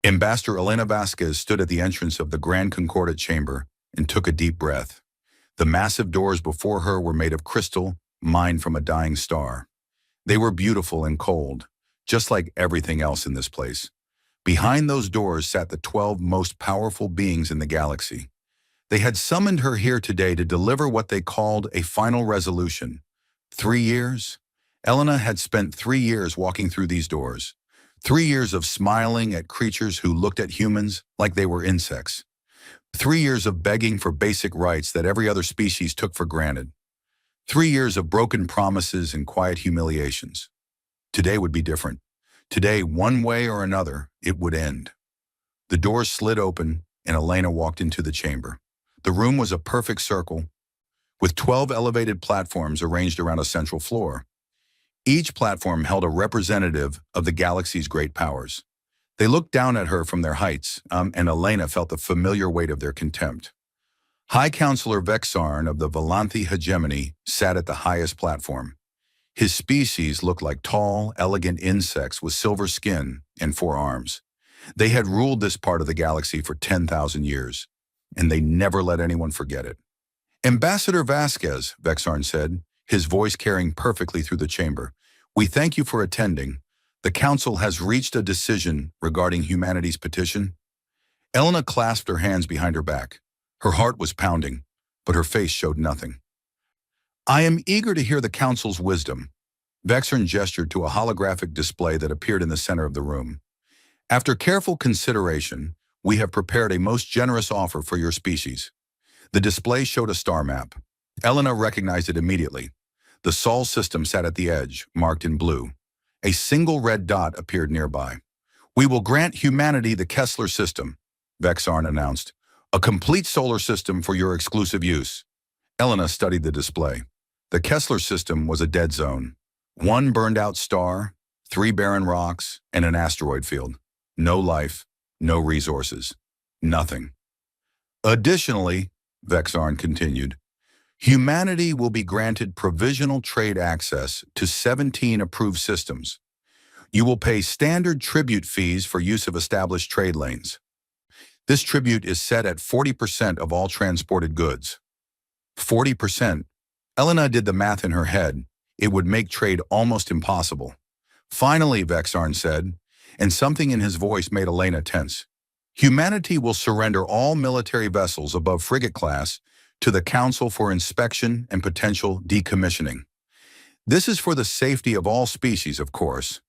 Ambassador Elena Vasquez stood at the entrance of the Grand Concordat chamber and took a deep breath. The massive doors before her were made of crystal, mined from a dying star. They were beautiful and cold, just like everything else in this place. Behind those doors sat the 12 most powerful beings in the galaxy. They had summoned her here today to deliver what they called a final resolution. 3 years? Elena had spent 3 years walking through these doors. 3 years of smiling at creatures who looked at humans like they were insects. 3 years of begging for basic rights that every other species took for granted. 3 years of broken promises and quiet humiliations. Today would be different. Today, one way or another, it would end. The doors slid open and Elena walked into the chamber. The room was a perfect circle, with 12 elevated platforms arranged around a central floor. Each platform held a representative of the galaxy's great powers. They looked down at her from their heights, and Elena felt the familiar weight of their contempt. High Counselor Vexarn of the Valanthi hegemony sat at the highest platform. His species looked like tall, elegant insects with silver skin and 4 arms. They had ruled this part of the galaxy for 10,000 years, and they never let anyone forget it. Ambassador Vasquez, Vexarn said, his voice carrying perfectly through the chamber, "We thank you for attending. The Council has reached a decision regarding humanity's petition." Elena clasped her hands behind her back. Her heart was pounding, but her face showed nothing. "I am eager to hear the Council's wisdom." Vexarn gestured to a holographic display that appeared in the center of the room. "After careful consideration, we have prepared a most generous offer for your species." The display showed a star map. Elena recognized it immediately. The Sol system sat at the edge, marked in blue. A single red dot appeared nearby. "We will grant humanity the Kessler system," Vexarn announced. "A complete solar system for your exclusive use." Elena studied the display. The Kessler system was a dead zone. 1 burned-out star, 3 barren rocks, and an asteroid field. No life, no resources, nothing. "Additionally," Vexarn continued, "humanity will be granted provisional trade access to 17 approved systems. You will pay standard tribute fees for use of established trade lanes. This tribute is set at 40% of all transported goods." 40%? Elena did the math in her head. It would make trade almost impossible. "Finally," Vexarn said, and something in his voice made Elena tense, "humanity will surrender all military vessels above frigate class to the Council for inspection and potential decommissioning. This is for the safety of all species, of course.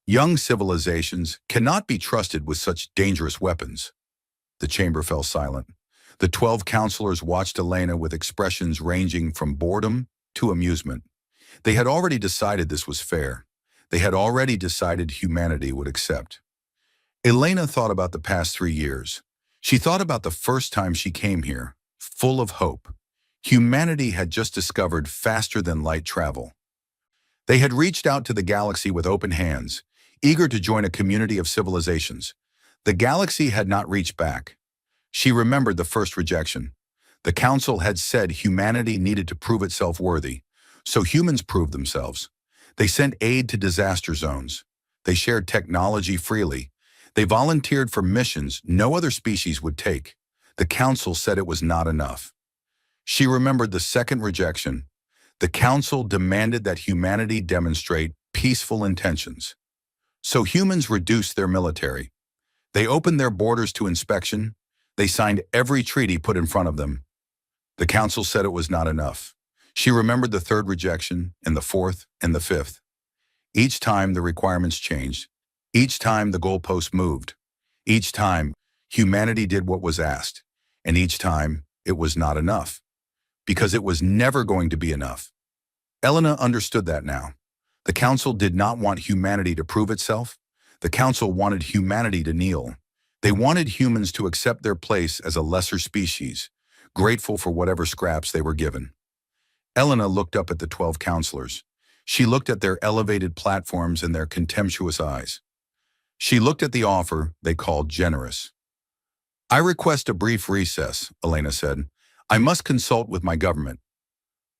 Young civilizations cannot be trusted with such dangerous weapons." The chamber fell silent. The 12 counselors watched Elena with expressions ranging from boredom to amusement. They had already decided this was fair. They had already decided humanity would accept. Elena thought about the past 3 years. She thought about the first time she came here, full of hope. Humanity had just discovered faster-than-light travel. They had reached out to the galaxy with open hands, eager to join a community of civilizations. The galaxy had not reached back. She remembered the first rejection. The Council had said humanity needed to prove itself worthy, so humans proved themselves. They sent aid to disaster zones. They shared technology freely. They volunteered for missions no other species would take. The Council said it was not enough. She remembered the second rejection. The Council demanded that humanity demonstrate peaceful intentions. So humans reduced their military. They opened their borders to inspection. They signed every treaty put in front of them. The Council said it was not enough. She remembered the third rejection, and the fourth, and the fifth. Each time the requirements changed. Each time the goalposts moved. Each time humanity did what was asked. And each time it was not enough. Because it was never going to be enough. Elena understood that now. The Council did not want humanity to prove itself. The Council wanted humanity to kneel. They wanted humans to accept their place as a lesser species, grateful for whatever scraps they were given. Elena looked up at the 12 counselors. She looked at their elevated platforms and their contemptuous eyes. She looked at the offer they called generous. "I request a brief recess," Elena said. "I must consult with my government."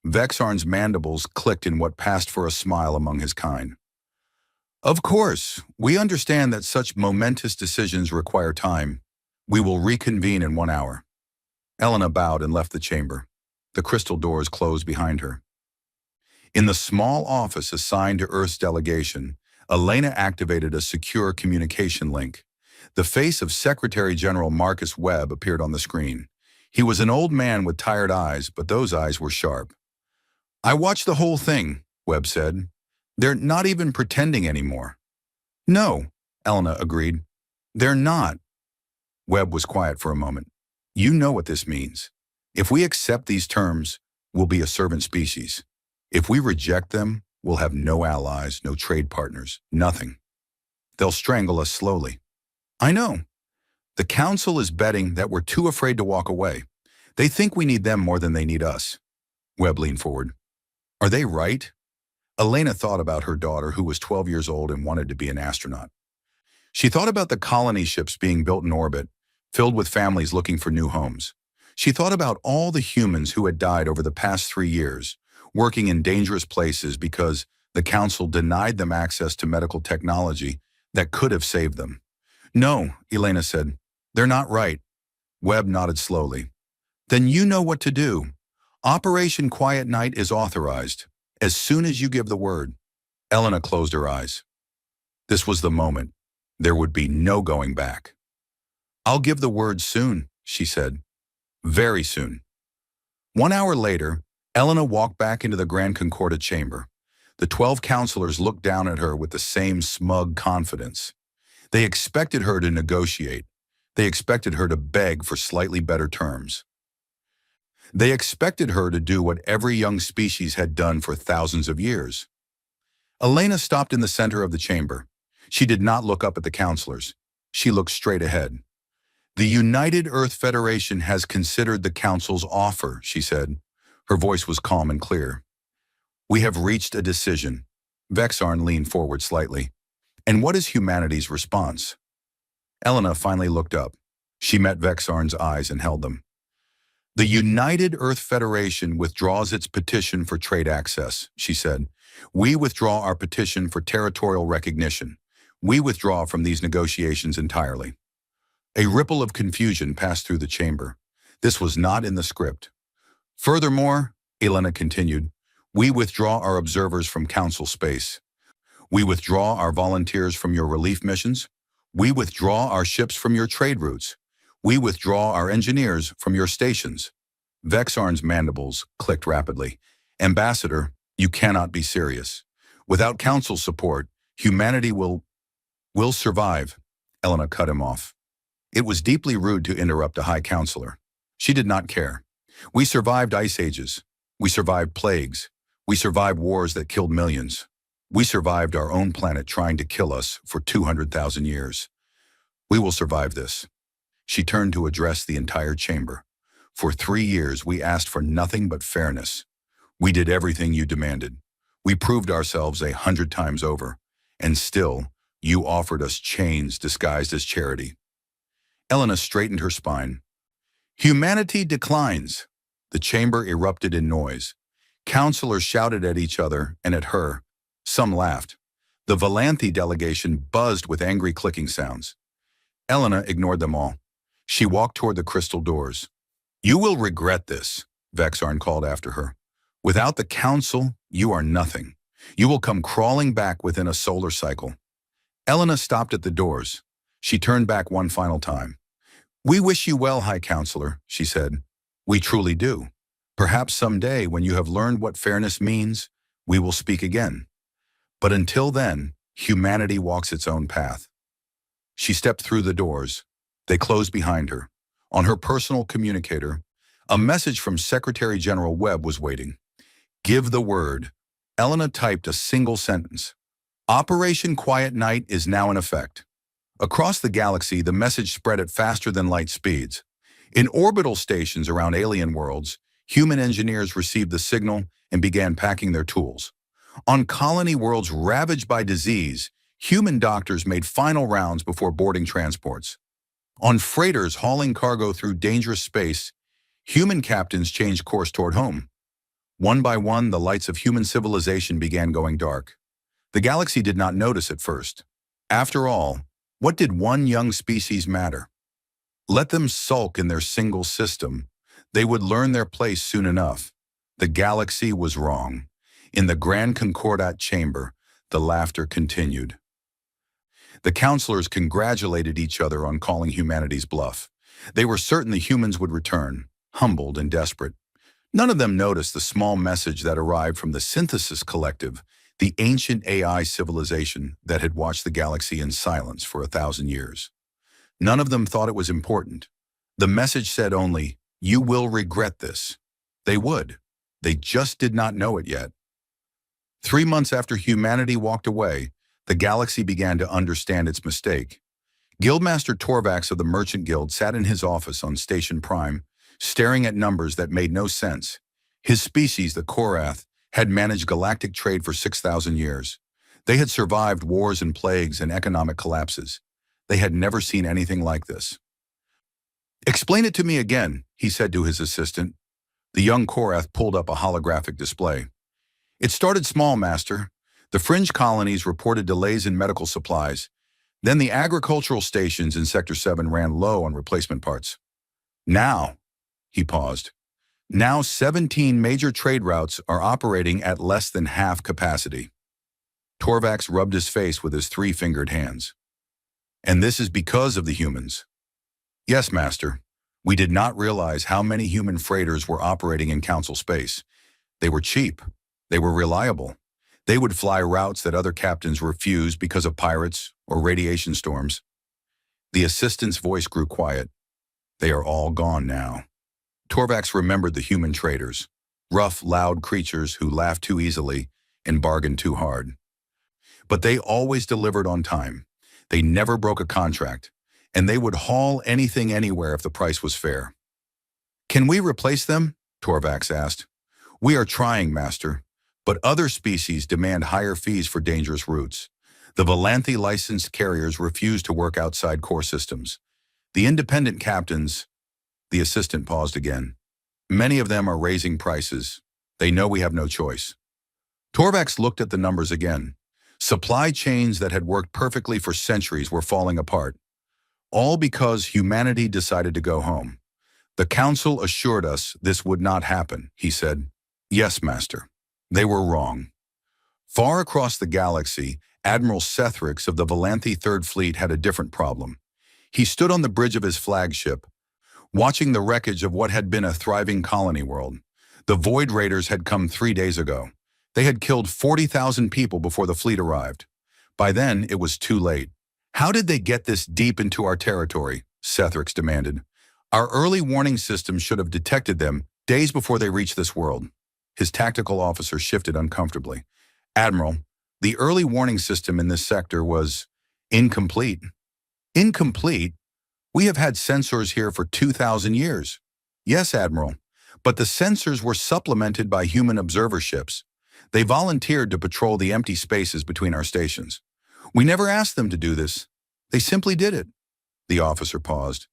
Vexarn's mandibles clicked in what passed for a smile among his kind. Of course, we understand that such momentous decisions require time. We will reconvene in 1 hour. Elena bowed and left the chamber. The crystal doors closed behind her. In the small office assigned to Earth's delegation, Elena activated a secure communication link. The face of Secretary General Marcus Webb appeared on the screen. He was an old man with tired eyes, but those eyes were sharp. "I watched the whole thing," Webb said. "They're not even pretending anymore." "No," Elena agreed. "They're not." Webb was quiet for a moment. "You know what this means. If we accept these terms, we'll be a servant species. If we reject them, we'll have no allies, no trade partners, nothing. They'll strangle us slowly." "I know. The Council is betting that we're too afraid to walk away. They think we need them more than they need us." Webb leaned forward. "Are they right?" Elena thought about her daughter, who was 12 years old and wanted to be an astronaut. She thought about the colony ships being built in orbit, filled with families looking for new homes. She thought about all the humans who had died over the past 3 years, working in dangerous places because the Council denied them access to medical technology that could have saved them. "No," Elena said. "They're not right." Webb nodded slowly. "Then you know what to do. Operation Quiet Night is authorized. As soon as you give the word." Elena closed her eyes. This was the moment. There would be no going back. "I'll give the word soon," she said. "Very soon." 1 hour later, Elena walked back into the Grand Concordia chamber. The 12 counselors looked down at her with the same smug confidence. They expected her to negotiate. They expected her to beg for slightly better terms. They expected her to do what every young species had done for thousands of years. Elena stopped in the center of the chamber. She did not look up at the counselors. She looked straight ahead. "The United Earth Federation has considered the Council's offer," she said. Her voice was calm and clear. "We have reached a decision." Vexarn leaned forward slightly. "And what is humanity's response?" Elena finally looked up. She met Vexarn's eyes and held them. "The United Earth Federation withdraws its petition for trade access," she said. "We withdraw our petition for territorial recognition. We withdraw from these negotiations entirely." A ripple of confusion passed through the chamber. This was not in the script. "Furthermore," Elena continued, "we withdraw our observers from Council space. We withdraw our volunteers from your relief missions. We withdraw our ships from your trade routes. We withdraw our engineers from your stations." Vexarn's mandibles clicked rapidly. "Ambassador, you cannot be serious. Without Council support, humanity will survive." Elena cut him off. It was deeply rude to interrupt a High Counselor. She did not care. "We survived ice ages. We survived plagues. We survived wars that killed millions. We survived our own planet trying to kill us for 200,000 years. We will survive this." She turned to address the entire chamber. "For 3 years, we asked for nothing but fairness. We did everything you demanded. We proved ourselves 100 times over. And still, you offered us chains disguised as charity." Elena straightened her spine. "Humanity declines." The chamber erupted in noise. Counselors shouted at each other and at her. Some laughed. The Valanthi delegation buzzed with angry clicking sounds. Elena ignored them all. She walked toward the crystal doors. "You will regret this," Vexarn called after her. "Without the Council, you are nothing. You will come crawling back within a solar cycle." Elena stopped at the doors. She turned back one final time. "We wish you well, High Counselor," she said. "We truly do. Perhaps someday, when you have learned what fairness means, we will speak again. But until then, humanity walks its own path." She stepped through the doors. They closed behind her. On her personal communicator, a message from Secretary General Webb was waiting. "Give the word." Elena typed a single sentence. "Operation Quiet Night is now in effect." Across the galaxy, the message spread at faster than light speeds. In orbital stations around alien worlds, human engineers received the signal and began packing their tools. On colony worlds ravaged by disease, human doctors made final rounds before boarding transports. On freighters hauling cargo through dangerous space, human captains changed course toward home. One by one, the lights of human civilization began going dark. The galaxy did not notice at first. After all, what did one young species matter? Let them sulk in their single system. They would learn their place soon enough. The galaxy was wrong. In the Grand Concordat chamber, the laughter continued. The counselors congratulated each other on calling humanity's bluff. They were certain the humans would return, humbled and desperate. None of them noticed the small message that arrived from the Synthesis Collective, the ancient AI civilization that had watched the galaxy in silence for 1,000 years. None of them thought it was important. The message said only, "You will regret this." They would. They just did not know it yet. 3 months after humanity walked away, the galaxy began to understand its mistake. Guildmaster Torvax of the Merchant Guild sat in his office on Station Prime, staring at numbers that made no sense. His species, the Korath, had managed galactic trade for 6,000 years. They had survived wars and plagues and economic collapses. They had never seen anything like this. "Explain it to me again," he said to his assistant. The young Korath pulled up a holographic display. "It started small, Master. The fringe colonies reported delays in medical supplies. Then the agricultural stations in Sector 7 ran low on replacement parts. Now," he paused, "now 17 major trade routes are operating at less than half capacity." Torvax rubbed his face with his 3-fingered hands. "And this is because of the humans." "Yes, Master. We did not realize how many human freighters were operating in Council space. They were cheap. They were reliable. They would fly routes that other captains refused because of pirates or radiation storms." The assistant's voice grew quiet. "They are all gone now." Torvax remembered the human traders, rough, loud creatures who laughed too easily and bargained too hard. But they always delivered on time. They never broke a contract, and they would haul anything anywhere if the price was fair. "Can we replace them?" Torvax asked. "We are trying, Master, but other species demand higher fees for dangerous routes. The Valanthi licensed carriers refuse to work outside core systems. The independent captains—" The assistant paused again. "Many of them are raising prices. They know we have no choice." Torvax looked at the numbers again. Supply chains that had worked perfectly for centuries were falling apart. All because humanity decided to go home. "The Council assured us this would not happen," he said. "Yes, Master. They were wrong." Far across the galaxy, Admiral Sethrix of the Valanthi Third Fleet had a different problem. He stood on the bridge of his flagship, watching the wreckage of what had been a thriving colony world. The Void Raiders had come 3 days ago. They had killed 40,000 people before the fleet arrived. By then, it was too late. "How did they get this deep into our territory?" Sethrix demanded. "Our early warning system should have detected them days before they reached this world." His tactical officer shifted uncomfortably. "Admiral, the early warning system in this sector was incomplete." "Incomplete? We have had sensors here for 2,000 years." "Yes, Admiral, but the sensors were supplemented by human observer ships. They volunteered to patrol the empty spaces between our stations. We never asked them to do this. They simply did it." The officer paused.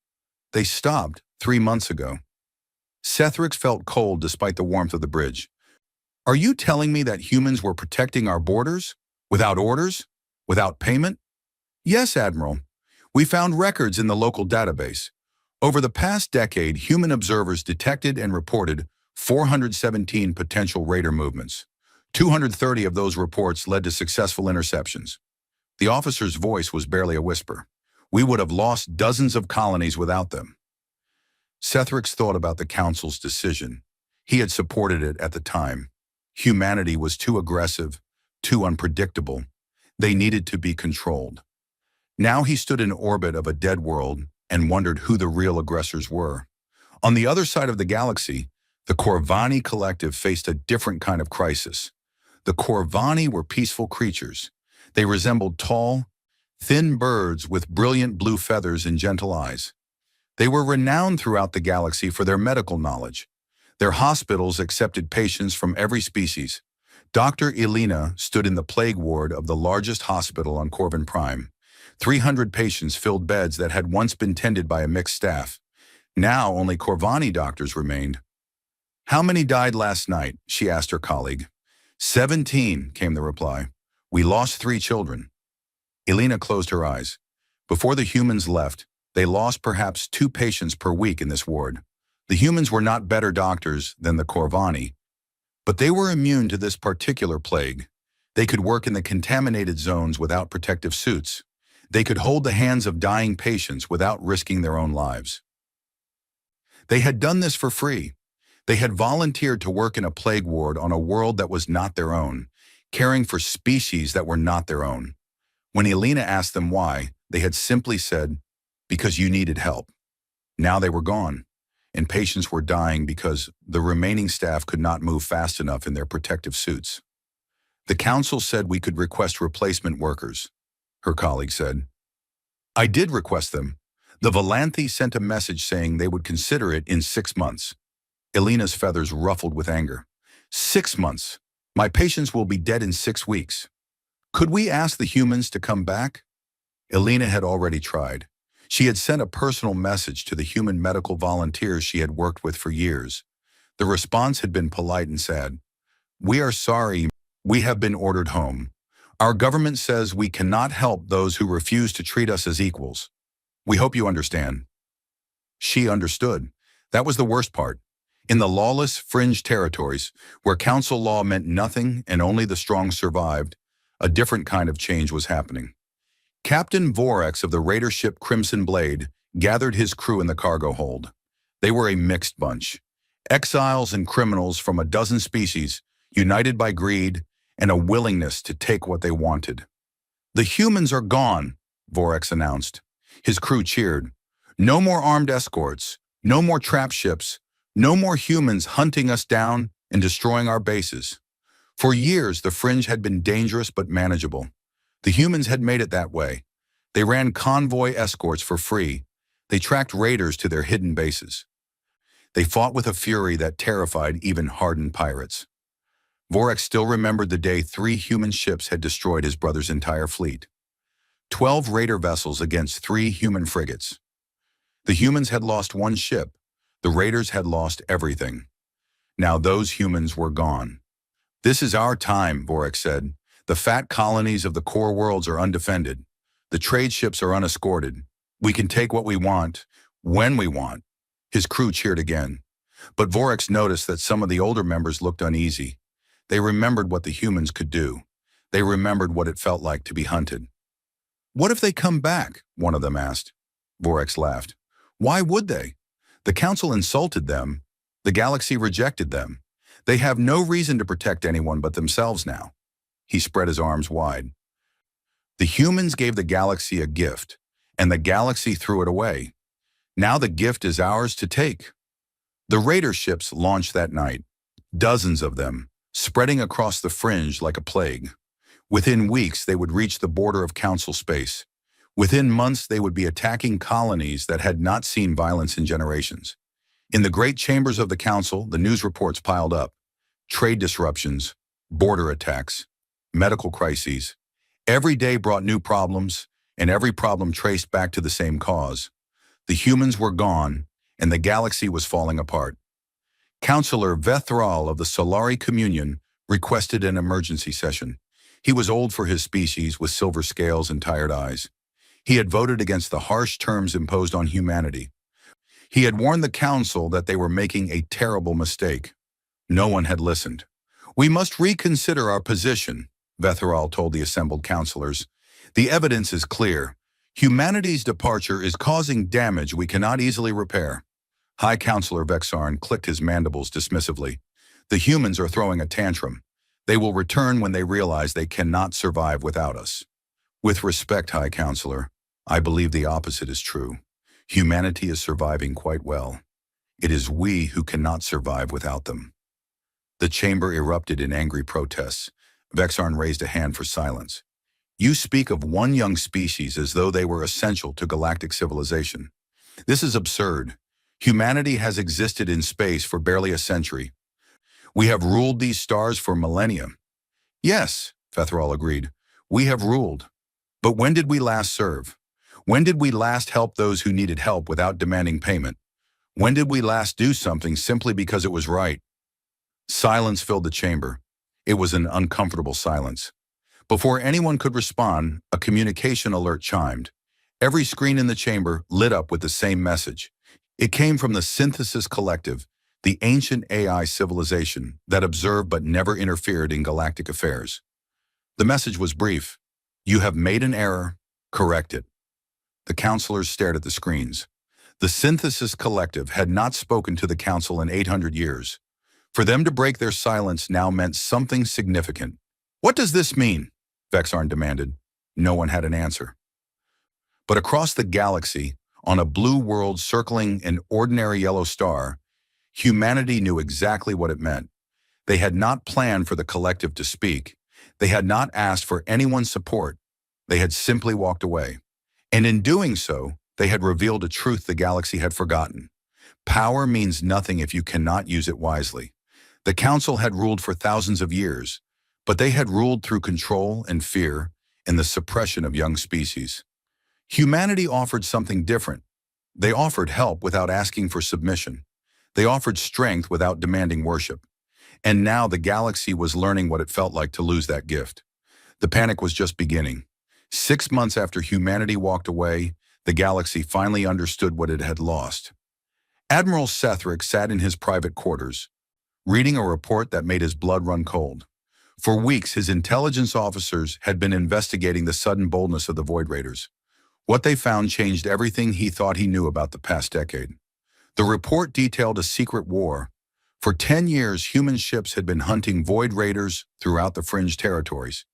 "They stopped 3 months ago." Sethrix felt cold despite the warmth of the bridge. "Are you telling me that humans were protecting our borders? Without orders? Without payment?" "Yes, Admiral. We found records in the local database. Over the past decade, human observers detected and reported 417 potential raider movements. 230 of those reports led to successful interceptions." The officer's voice was barely a whisper. "We would have lost dozens of colonies without them." Sethrix thought about the Council's decision. He had supported it at the time. Humanity was too aggressive, too unpredictable. They needed to be controlled. Now he stood in orbit of a dead world and wondered who the real aggressors were. On the other side of the galaxy, the Corvani Collective faced a different kind of crisis. The Corvani were peaceful creatures. They resembled tall, thin birds with brilliant blue feathers and gentle eyes. They were renowned throughout the galaxy for their medical knowledge. Their hospitals accepted patients from every species. Dr. Elena stood in the plague ward of the largest hospital on Corvin Prime. 300 patients filled beds that had once been tended by a mixed staff. Now only Corvani doctors remained. "How many died last night?" she asked her colleague. 17, came the reply. We lost 3 children. Elena closed her eyes. Before the humans left, they lost perhaps 2 patients per week in this ward. The humans were not better doctors than the Corvani, but they were immune to this particular plague. They could work in the contaminated zones without protective suits. They could hold the hands of dying patients without risking their own lives. They had done this for free. They had volunteered to work in a plague ward on a world that was not their own, caring for species that were not their own. When Elena asked them why, they had simply said, "Because you needed help." Now they were gone, and patients were dying because the remaining staff could not move fast enough in their protective suits. The council said we could request replacement workers, her colleague said. I did request them. The Valanthi sent a message saying they would consider it in 6 months. Elena's feathers ruffled with anger. 6 months. My patients will be dead in 6 weeks. Could we ask the humans to come back? Elena had already tried. She had sent a personal message to the human medical volunteers she had worked with for years. The response had been polite and sad. We are sorry, we have been ordered home. Our government says we cannot help those who refuse to treat us as equals. We hope you understand. She understood. That was the worst part. In the lawless, fringe territories, where council law meant nothing and only the strong survived, a different kind of change was happening. Captain Vorax of the raider ship Crimson Blade gathered his crew in the cargo hold. They were a mixed bunch. Exiles and criminals from a dozen species, united by greed and a willingness to take what they wanted. The humans are gone, Vorax announced. His crew cheered. No more armed escorts, no more trap ships, no more humans hunting us down and destroying our bases. For years, the fringe had been dangerous but manageable. The humans had made it that way. They ran convoy escorts for free. They tracked raiders to their hidden bases. They fought with a fury that terrified even hardened pirates. Vorax still remembered the day 3 human ships had destroyed his brother's entire fleet. 12 raider vessels against 3 human frigates. The humans had lost 1 ship. The raiders had lost everything. Now those humans were gone. This is our time, Vorax said. The fat colonies of the core worlds are undefended. The trade ships are unescorted. We can take what we want, when we want. His crew cheered again. But Vorax noticed that some of the older members looked uneasy. They remembered what the humans could do. They remembered what it felt like to be hunted. What if they come back? One of them asked. Vorax laughed. Why would they? The council insulted them. The galaxy rejected them. They have no reason to protect anyone but themselves now. He spread his arms wide. The humans gave the galaxy a gift, and the galaxy threw it away. Now the gift is ours to take. The raider ships launched that night, dozens of them, spreading across the fringe like a plague. Within weeks, they would reach the border of council space. Within months, they would be attacking colonies that had not seen violence in generations. In the great chambers of the council, the news reports piled up. Trade disruptions, border attacks, medical crises. Every day brought new problems, and every problem traced back to the same cause. The humans were gone, and the galaxy was falling apart. Councillor Vethral of the Solari Communion requested an emergency session. He was old for his species, with silver scales and tired eyes. He had voted against the harsh terms imposed on humanity. He had warned the council that they were making a terrible mistake. No one had listened. We must reconsider our position, Vethral told the assembled councillors. The evidence is clear. Humanity's departure is causing damage we cannot easily repair. High Councillor Vexarn clicked his mandibles dismissively. The humans are throwing a tantrum. They will return when they realize they cannot survive without us. With respect, High Councillor, I believe the opposite is true. Humanity is surviving quite well. It is we who cannot survive without them. The chamber erupted in angry protests. Vexarn raised a hand for silence. You speak of one young species as though they were essential to galactic civilization. This is absurd. Humanity has existed in space for barely a century. We have ruled these stars for millennia. Yes, Vethral agreed. We have ruled. But when did we last serve? When did we last help those who needed help without demanding payment? When did we last do something simply because it was right? Silence filled the chamber. It was an uncomfortable silence. Before anyone could respond, a communication alert chimed. Every screen in the chamber lit up with the same message. It came from the Synthesis Collective, the ancient AI civilization that observed but never interfered in galactic affairs. The message was brief. You have made an error. Correct it. The counselors stared at the screens. The Synthesis Collective had not spoken to the council in 800 years. For them to break their silence now meant something significant. What does this mean? Vexarn demanded. No one had an answer. But across the galaxy, on a blue world circling an ordinary yellow star, humanity knew exactly what it meant. They had not planned for the collective to speak. They had not asked for anyone's support. They had simply walked away. And in doing so, they had revealed a truth the galaxy had forgotten. Power means nothing if you cannot use it wisely. The council had ruled for thousands of years, but they had ruled through control and fear and the suppression of young species. Humanity offered something different. They offered help without asking for submission. They offered strength without demanding worship. And now the galaxy was learning what it felt like to lose that gift. The panic was just beginning. 6 months after humanity walked away, the galaxy finally understood what it had lost. Admiral Sethric sat in his private quarters, reading a report that made his blood run cold. For weeks, his intelligence officers had been investigating the sudden boldness of the Void Raiders. What they found changed everything he thought he knew about the past decade. The report detailed a secret war. For 10 years, human ships had been hunting Void Raiders throughout the fringe territories.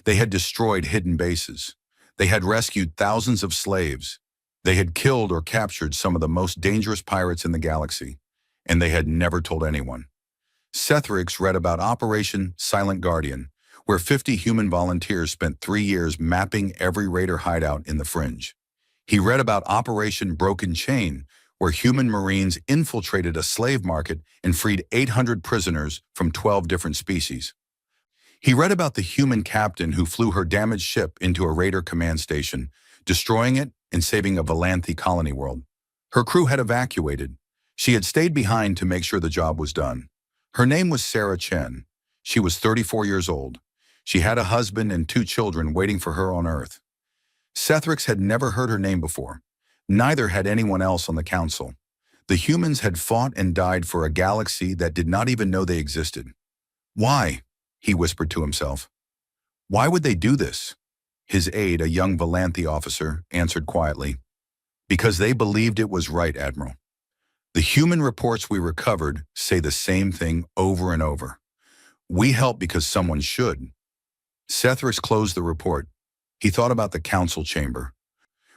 They had destroyed hidden bases. They had rescued thousands of slaves. They had killed or captured some of the most dangerous pirates in the galaxy. And they had never told anyone. Sethrix read about Operation Silent Guardian, where 50 human volunteers spent 3 years mapping every raider hideout in the fringe. He read about Operation Broken Chain, where human marines infiltrated a slave market and freed 800 prisoners from 12 different species. He read about the human captain who flew her damaged ship into a raider command station, destroying it and saving a Valanthi colony world. Her crew had evacuated. She had stayed behind to make sure the job was done. Her name was Sarah Chen. She was 34 years old. She had a husband and 2 children waiting for her on Earth. Sethrix had never heard her name before. Neither had anyone else on the council. The humans had fought and died for a galaxy that did not even know they existed. Why? He whispered to himself. Why would they do this? His aide, a young Valanthi officer, answered quietly. Because they believed it was right, Admiral. The human reports we recovered say the same thing over and over. We help because someone should. Sethrix closed the report. He thought about the council chamber,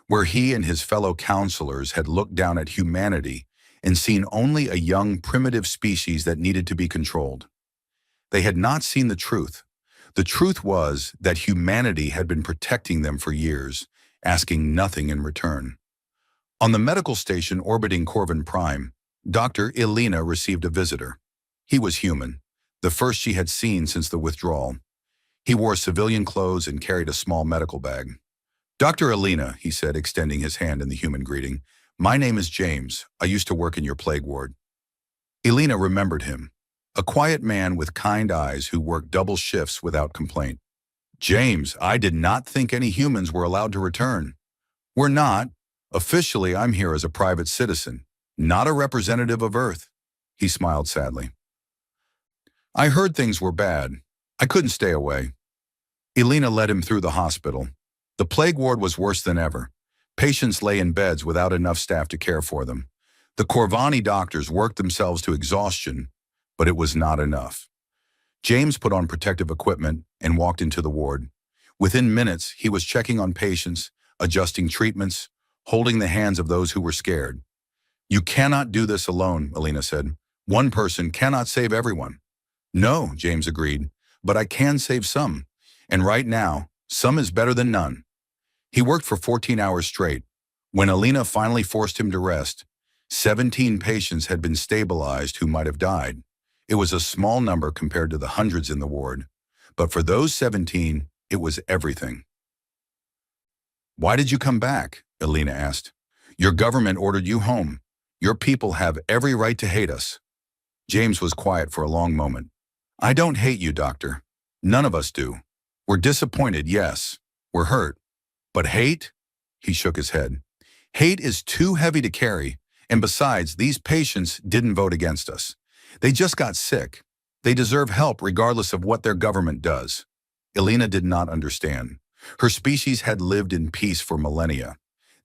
where he and his fellow counselors had looked down at humanity and seen only a young, primitive species that needed to be controlled. They had not seen the truth. The truth was that humanity had been protecting them for years, asking nothing in return. On the medical station orbiting Corvin Prime, Dr. Elena received a visitor. He was human, the first she had seen since the withdrawal. He wore civilian clothes and carried a small medical bag. Dr. Elena, he said, extending his hand in the human greeting, my name is James. I used to work in your plague ward. Elena remembered him, a quiet man with kind eyes who worked double shifts without complaint. James, I did not think any humans were allowed to return. We're not. Officially, I'm here as a private citizen, not a representative of Earth. He smiled sadly. I heard things were bad. I couldn't stay away. Elena led him through the hospital. The plague ward was worse than ever. Patients lay in beds without enough staff to care for them. The Corvani doctors worked themselves to exhaustion, but it was not enough. James put on protective equipment and walked into the ward. Within minutes, he was checking on patients, adjusting treatments, holding the hands of those who were scared. You cannot do this alone, Elena said. One person cannot save everyone. No, James agreed, but I can save some. And right now, some is better than none. He worked for 14 hours straight. When Elena finally forced him to rest, 17 patients had been stabilized who might have died. It was a small number compared to the hundreds in the ward, but for those 17, it was everything. Why did you come back? Elena asked. Your government ordered you home. Your people have every right to hate us. James was quiet for a long moment. I don't hate you, Doctor. None of us do. We're disappointed, yes. We're hurt. But hate? He shook his head. Hate is too heavy to carry, and besides, these patients didn't vote against us. They just got sick. They deserve help regardless of what their government does. Elena did not understand. Her species had lived in peace for millennia.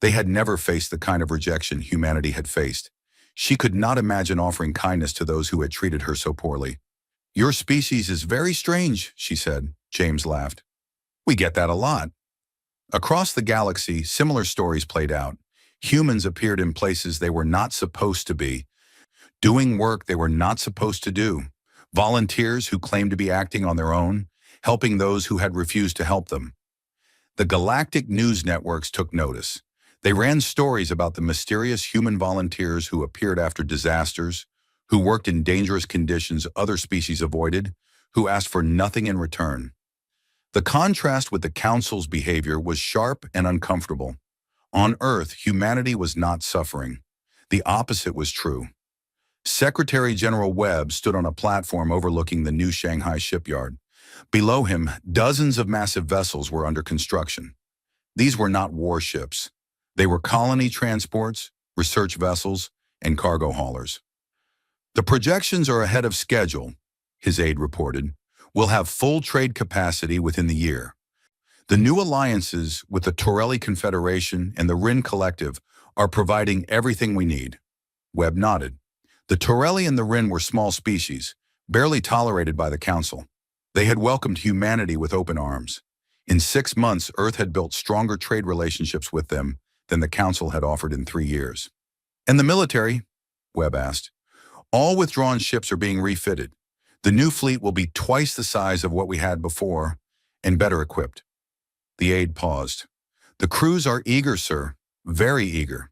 They had never faced the kind of rejection humanity had faced. She could not imagine offering kindness to those who had treated her so poorly. Your species is very strange, she said. James laughed. We get that a lot. Across the galaxy, similar stories played out. Humans appeared in places they were not supposed to be, doing work they were not supposed to do. Volunteers who claimed to be acting on their own, helping those who had refused to help them. The Galactic news networks took notice. They ran stories about the mysterious human volunteers who appeared after disasters, who worked in dangerous conditions other species avoided, who asked for nothing in return. The contrast with the Council's behavior was sharp and uncomfortable. On Earth, humanity was not suffering. The opposite was true. Secretary General Webb stood on a platform overlooking the new Shanghai shipyard. Below him, dozens of massive vessels were under construction. These were not warships. They were colony transports, research vessels, and cargo haulers. The projections are ahead of schedule, his aide reported. We'll have full trade capacity within the year. The new alliances with the Torelli Confederation and the Rin Collective are providing everything we need. Webb nodded. The Torelli and the Rin were small species, barely tolerated by the Council. They had welcomed humanity with open arms. In 6 months, Earth had built stronger trade relationships with them than the Council had offered in 3 years. And the military? Webb asked. All withdrawn ships are being refitted. The new fleet will be twice the size of what we had before and better equipped. The aide paused. The crews are eager, sir. Very eager.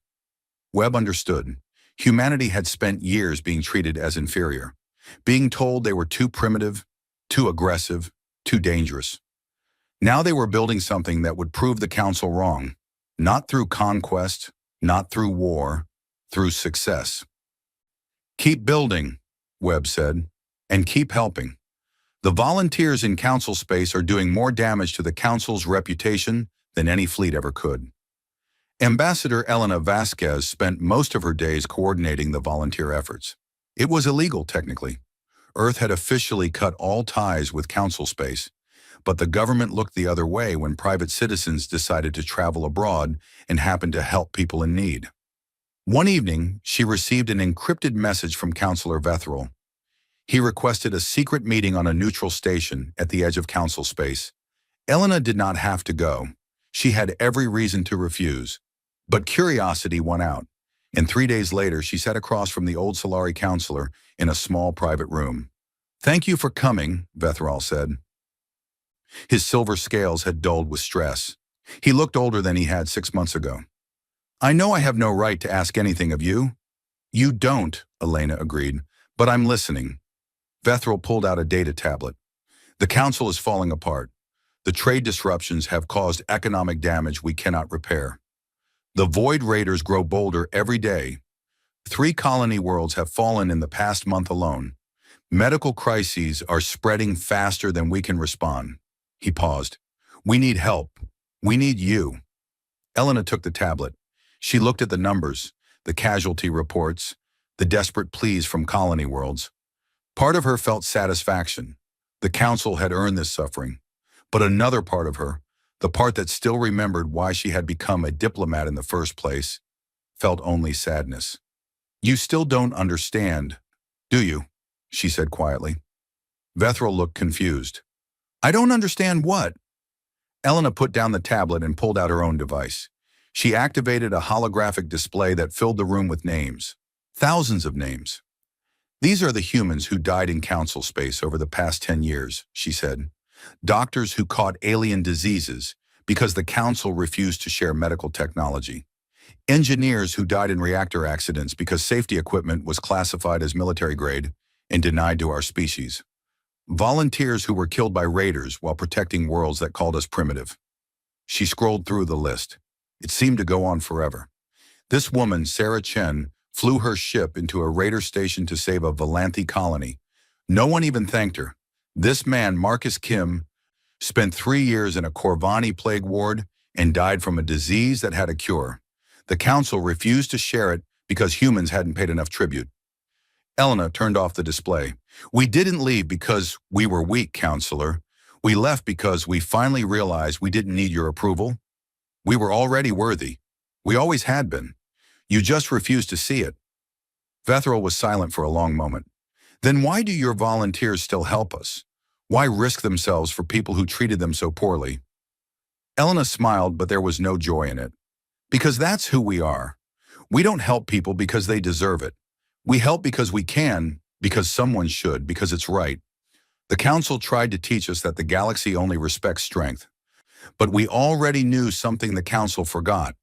Webb understood. Humanity had spent years being treated as inferior, being told they were too primitive, too aggressive, too dangerous. Now they were building something that would prove the Council wrong, not through conquest, not through war, through success. Keep building, Webb said, and keep helping. The volunteers in Council space are doing more damage to the Council's reputation than any fleet ever could. Ambassador Elena Vasquez spent most of her days coordinating the volunteer efforts. It was illegal, technically. Earth had officially cut all ties with Council space, but the government looked the other way when private citizens decided to travel abroad and happened to help people in need. One evening, she received an encrypted message from Counselor Vethril. He requested a secret meeting on a neutral station at the edge of Council space. Elena did not have to go. She had every reason to refuse. But curiosity won out, and 3 days later she sat across from the old Solari counselor in a small private room. Thank you for coming, Vethril said. His silver scales had dulled with stress. He looked older than he had 6 months ago. I know I have no right to ask anything of you. You don't, Elena agreed, but I'm listening. Vethril pulled out a data tablet. The Council is falling apart. The trade disruptions have caused economic damage we cannot repair. The Void Raiders grow bolder every day. 3 colony worlds have fallen in the past month alone. Medical crises are spreading faster than we can respond. He paused. We need help. We need you. Elena took the tablet. She looked at the numbers, the casualty reports, the desperate pleas from colony worlds. Part of her felt satisfaction. The Council had earned this suffering. But another part of her, the part that still remembered why she had become a diplomat in the first place, felt only sadness. You still don't understand, do you? She said quietly. Vethril looked confused. I don't understand what? Elena put down the tablet and pulled out her own device. She activated a holographic display that filled the room with names. Thousands of names. These are the humans who died in Council space over the past 10 years, she said. Doctors who caught alien diseases because the Council refused to share medical technology. Engineers who died in reactor accidents because safety equipment was classified as military grade and denied to our species. Volunteers who were killed by raiders while protecting worlds that called us primitive. She scrolled through the list. It seemed to go on forever. This woman, Sarah Chen, flew her ship into a raider station to save a Valanthi colony. No one even thanked her. This man, Marcus Kim, spent 3 years in a Corvani plague ward, and died from a disease that had a cure. The council refused to share it because humans hadn't paid enough tribute. Elena turned off the display. We didn't leave because we were weak, counselor. We left because we finally realized we didn't need your approval. We were already worthy. We always had been. You just refused to see it. Vethril was silent for a long moment. Then why do your volunteers still help us? Why risk themselves for people who treated them so poorly? Elena smiled, but there was no joy in it. Because that's who we are. We don't help people because they deserve it. We help because we can, because someone should, because it's right. The council tried to teach us that the galaxy only respects strength. But we already knew something the council forgot.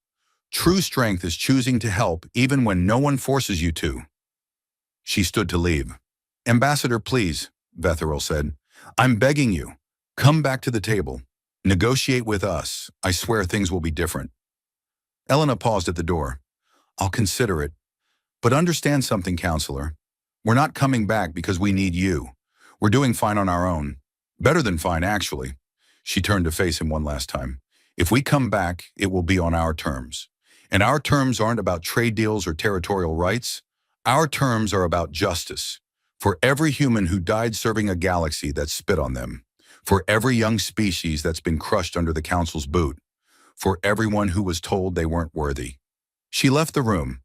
True strength is choosing to help even when no one forces you to. She stood to leave. Ambassador, please, Vethril said. I'm begging you. Come back to the table. Negotiate with us. I swear things will be different. Elena paused at the door. I'll consider it. But understand something, counselor. We're not coming back because we need you. We're doing fine on our own. Better than fine, actually. She turned to face him one last time. If we come back, it will be on our terms. And our terms aren't about trade deals or territorial rights. Our terms are about justice. For every human who died serving a galaxy that spit on them. For every young species that's been crushed under the council's boot. For everyone who was told they weren't worthy. She left the room,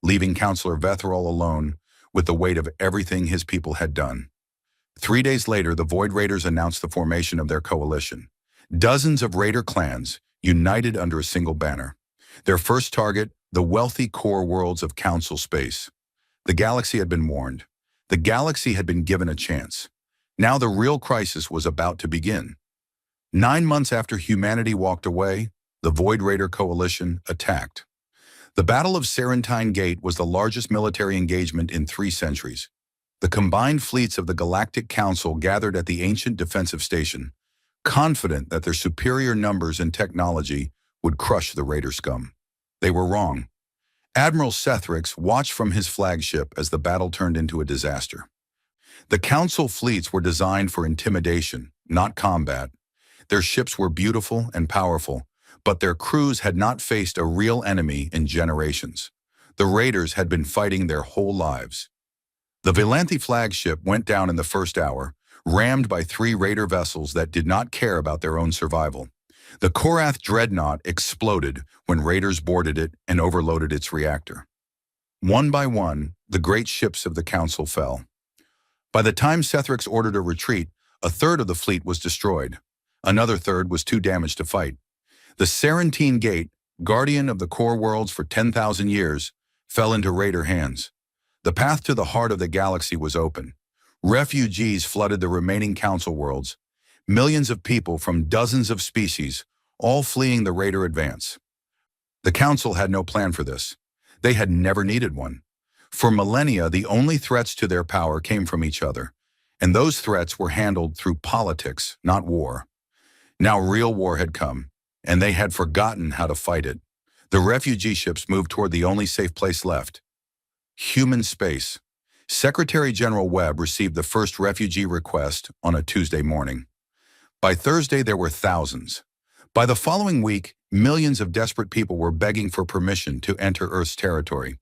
leaving Counselor Vethril alone with the weight of everything his people had done. 3 days later, the Void Raiders announced the formation of their coalition. Dozens of Raider clans united under a single banner. Their first target, the wealthy core worlds of Council space. The galaxy had been warned. The galaxy had been given a chance. Now the real crisis was about to begin. 9 months after humanity walked away, the Void Raider coalition attacked. The Battle of Serentine Gate was the largest military engagement in 3 centuries. The combined fleets of the Galactic Council gathered at the ancient defensive station, confident that their superior numbers and technology would crush the Raider scum. They were wrong. Admiral Sethrix watched from his flagship as the battle turned into a disaster. The Council fleets were designed for intimidation, not combat. Their ships were beautiful and powerful, but their crews had not faced a real enemy in generations. The Raiders had been fighting their whole lives. The Velanthi flagship went down in the first hour, rammed by 3 Raider vessels that did not care about their own survival. The Korath dreadnought exploded when Raiders boarded it and overloaded its reactor. One by one, the great ships of the Council fell. By the time Sethrix ordered a retreat, a third of the fleet was destroyed. Another third was too damaged to fight. The Serentine Gate, guardian of the core worlds for 10,000 years, fell into Raider hands. The path to the heart of the galaxy was open. Refugees flooded the remaining Council worlds. Millions of people from dozens of species, all fleeing the Raider advance. The Council had no plan for this. They had never needed one. For millennia, the only threats to their power came from each other, and those threats were handled through politics, not war. Now real war had come, and they had forgotten how to fight it. The refugee ships moved toward the only safe place left. Human space. Secretary General Webb received the first refugee request on a Tuesday morning. By Thursday, there were thousands. By the following week, millions of desperate people were begging for permission to enter Earth's territory.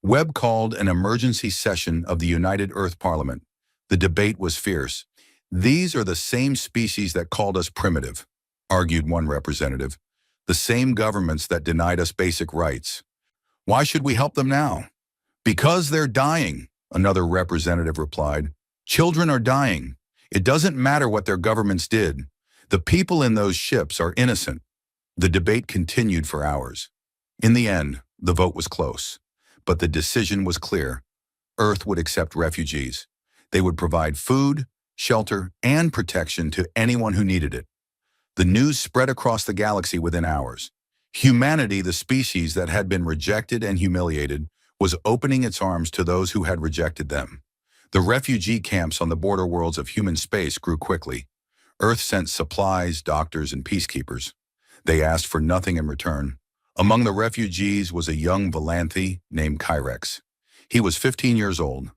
Webb called an emergency session of the United Earth Parliament. The debate was fierce. These are the same species that called us primitive, argued one representative. The same governments that denied us basic rights. Why should we help them now? Because they're dying, another representative replied. Children are dying. It doesn't matter what their governments did. The people in those ships are innocent. The debate continued for hours. In the end, the vote was close. But the decision was clear. Earth would accept refugees. They would provide food, shelter, and protection to anyone who needed it. The news spread across the galaxy within hours. Humanity, the species that had been rejected and humiliated, was opening its arms to those who had rejected them. The refugee camps on the border worlds of human space grew quickly. Earth sent supplies, doctors, and peacekeepers. They asked for nothing in return. Among the refugees was a young Velanthi named Kyrex. He was 15 years old,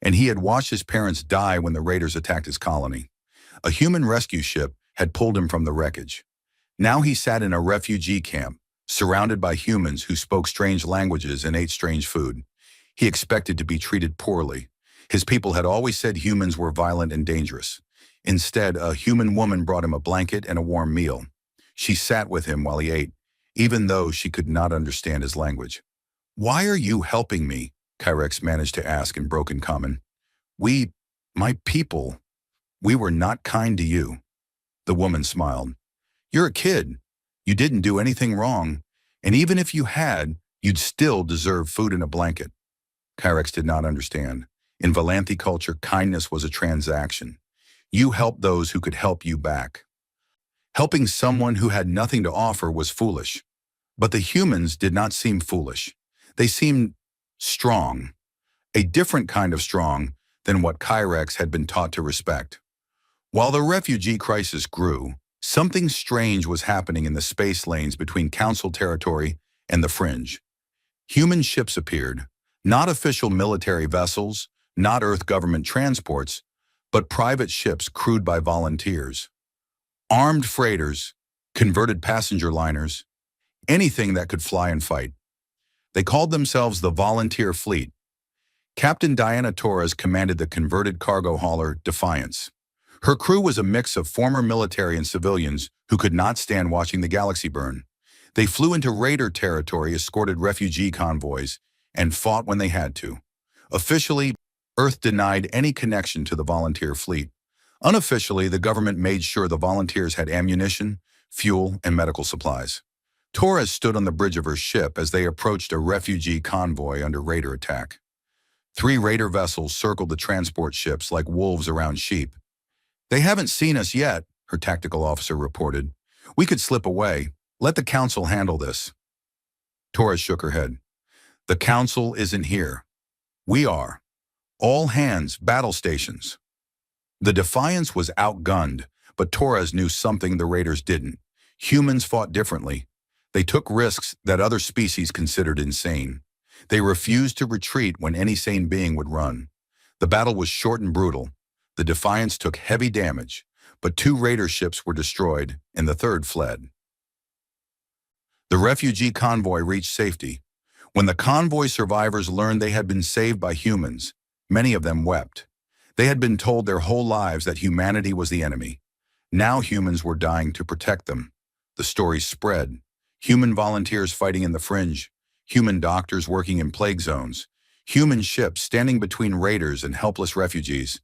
and he had watched his parents die when the Raiders attacked his colony. A human rescue ship had pulled him from the wreckage. Now he sat in a refugee camp, surrounded by humans who spoke strange languages and ate strange food. He expected to be treated poorly. His people had always said humans were violent and dangerous. Instead, a human woman brought him a blanket and a warm meal. She sat with him while he ate, even though she could not understand his language. "Why are you helping me?" Kyrex managed to ask in broken common. My people, we were not kind to you." The woman smiled. "You're a kid. You didn't do anything wrong, and even if you had, you'd still deserve food and a blanket." Kyrex did not understand. In Valanthi culture, kindness was a transaction. You helped those who could help you back. Helping someone who had nothing to offer was foolish. But the humans did not seem foolish. They seemed strong, a different kind of strong than what Kyrex had been taught to respect. While the refugee crisis grew, something strange was happening in the space lanes between Council territory and the fringe. Human ships appeared, not official military vessels, not Earth government transports, but private ships crewed by volunteers. Armed freighters, converted passenger liners, anything that could fly and fight. They called themselves the Volunteer Fleet. Captain Diana Torres commanded the converted cargo hauler Defiance. Her crew was a mix of former military and civilians who could not stand watching the galaxy burn. They flew into raider territory, escorted refugee convoys, and fought when they had to. Officially, Earth denied any connection to the Volunteer Fleet. Unofficially, the government made sure the volunteers had ammunition, fuel, and medical supplies. Torres stood on the bridge of her ship as they approached a refugee convoy under raider attack. 3 raider vessels circled the transport ships like wolves around sheep. "They haven't seen us yet," her tactical officer reported. "We could slip away. Let the Council handle this." Torres shook her head. "The Council isn't here. We are. All hands, battle stations." The Defiance was outgunned, but Torres knew something the raiders didn't. Humans fought differently. They took risks that other species considered insane. They refused to retreat when any sane being would run. The battle was short and brutal. The Defiance took heavy damage, but 2 raider ships were destroyed and the 3rd fled. The refugee convoy reached safety. When the convoy survivors learned they had been saved by humans, many of them wept. They had been told their whole lives that humanity was the enemy. Now humans were dying to protect them. The story spread. Human volunteers fighting in the fringe, human doctors working in plague zones, human ships standing between raiders and helpless refugees.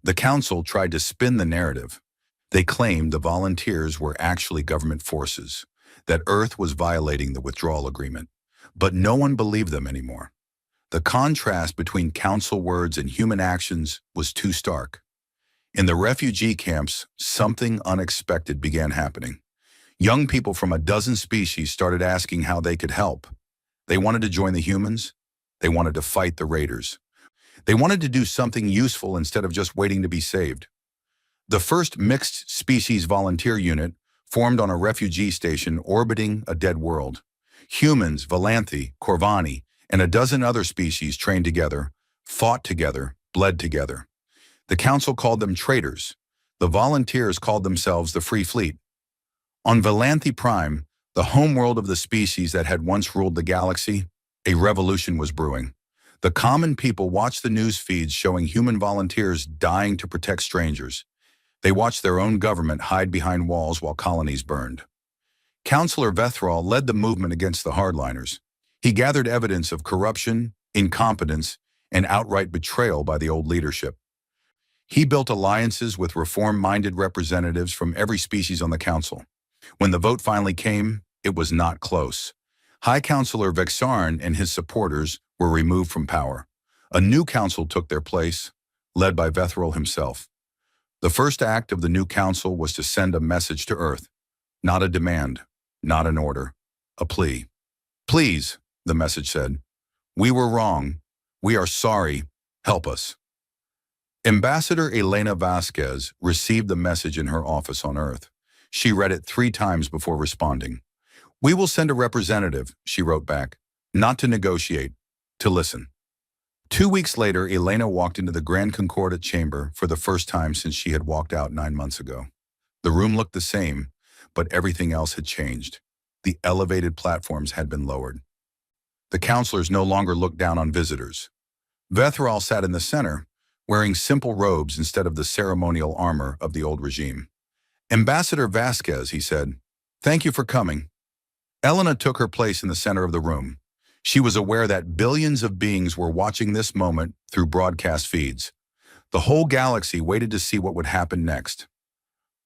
The Council tried to spin the narrative. They claimed the volunteers were actually government forces, that Earth was violating the withdrawal agreement. But no one believed them anymore. The contrast between Council words and human actions was too stark. In the refugee camps, something unexpected began happening. Young people from a dozen species started asking how they could help. They wanted to join the humans. They wanted to fight the raiders. They wanted to do something useful instead of just waiting to be saved. The first mixed species volunteer unit formed on a refugee station orbiting a dead world. Humans, Valanthi, Corvani, and a dozen other species trained together, fought together, bled together. The Council called them traitors. The volunteers called themselves the Free Fleet. On Valanthi Prime, the homeworld of the species that had once ruled the galaxy, a revolution was brewing. The common people watched the news feeds showing human volunteers dying to protect strangers. They watched their own government hide behind walls while colonies burned. Councillor Vethral led the movement against the hardliners. He gathered evidence of corruption, incompetence, and outright betrayal by the old leadership. He built alliances with reform-minded representatives from every species on the Council. When the vote finally came, it was not close. High Councillor Vexarn and his supporters were removed from power. A new council took their place, led by Vethral himself. The first act of the new council was to send a message to Earth. Not a demand, not an order, a plea. "Please," the message said, "we were wrong. We are sorry. Help us." Ambassador Elena Vasquez received the message in her office on Earth. She read it 3 times before responding. "We will send a representative," she wrote back, "not to negotiate, to listen." 2 weeks later, Elena walked into the Grand Concordat chamber for the first time since she had walked out 9 months ago. The room looked the same, but everything else had changed. The elevated platforms had been lowered. The counselors no longer looked down on visitors. Vethral sat in the center, wearing simple robes instead of the ceremonial armor of the old regime. "Ambassador Vasquez," he said, "thank you for coming." Elena took her place in the center of the room. She was aware that billions of beings were watching this moment through broadcast feeds. The whole galaxy waited to see what would happen next.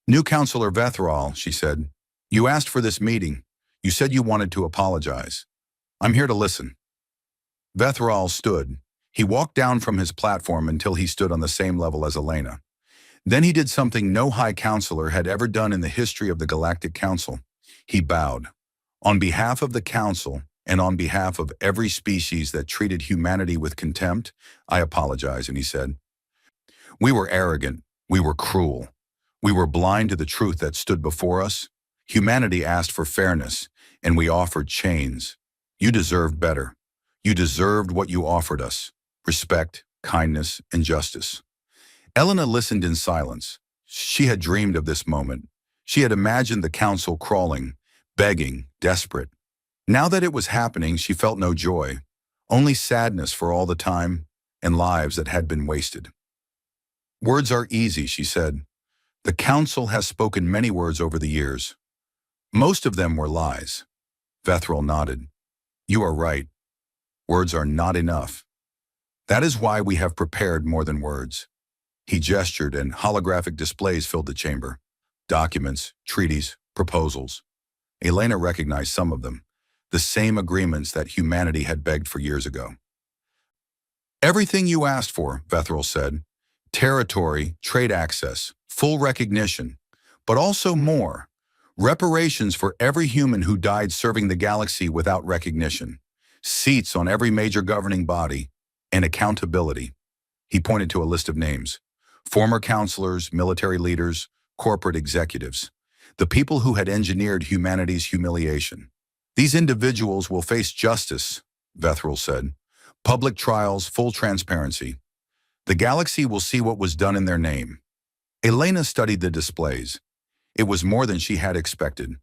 "New Counselor Vethral," she said, "you asked for this meeting. You said you wanted to apologize. I'm here to listen." Vethral stood. He walked down from his platform until he stood on the same level as Elena. Then he did something no High Counselor had ever done in the history of the Galactic Council. He bowed. "On behalf of the Council, and on behalf of every species that treated humanity with contempt, I apologize," and he said, "We were arrogant. We were cruel. We were blind to the truth that stood before us. Humanity asked for fairness, and we offered chains. You deserved better. You deserved what you offered us: respect, kindness, and justice." Elena listened in silence. She had dreamed of this moment. She had imagined the council crawling, begging, desperate. Now that it was happening, she felt no joy, only sadness for all the time and lives that had been wasted. "Words are easy," she said. "The council has spoken many words over the years. Most of them were lies." Vethral nodded. "You are right. Words are not enough. That is why we have prepared more than words." He gestured, and holographic displays filled the chamber. Documents, treaties, proposals. Elena recognized some of them, the same agreements that humanity had begged for years ago. "Everything you asked for," Vethral said. "Territory, trade access, full recognition, but also more. Reparations for every human who died serving the galaxy without recognition. Seats on every major governing body, and accountability." He pointed to a list of names: former counselors, military leaders, corporate executives, the people who had engineered humanity's humiliation. "These individuals will face justice," Vethral said. "Public trials, full transparency. The galaxy will see what was done in their name." Elena studied the displays. It was more than she had expected,